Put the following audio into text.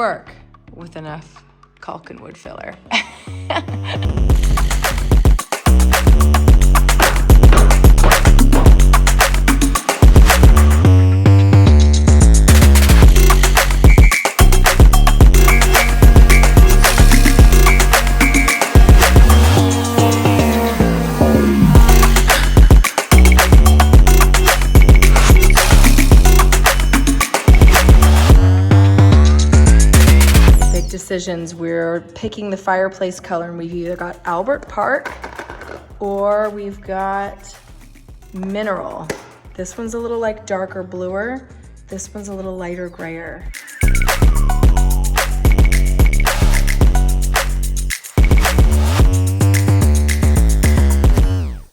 work with enough caulk and wood filler. Decisions. We're picking the fireplace color, and we've either got Albert Park or we've got Mineral. This one's a little like darker bluer. This one's a little lighter grayer.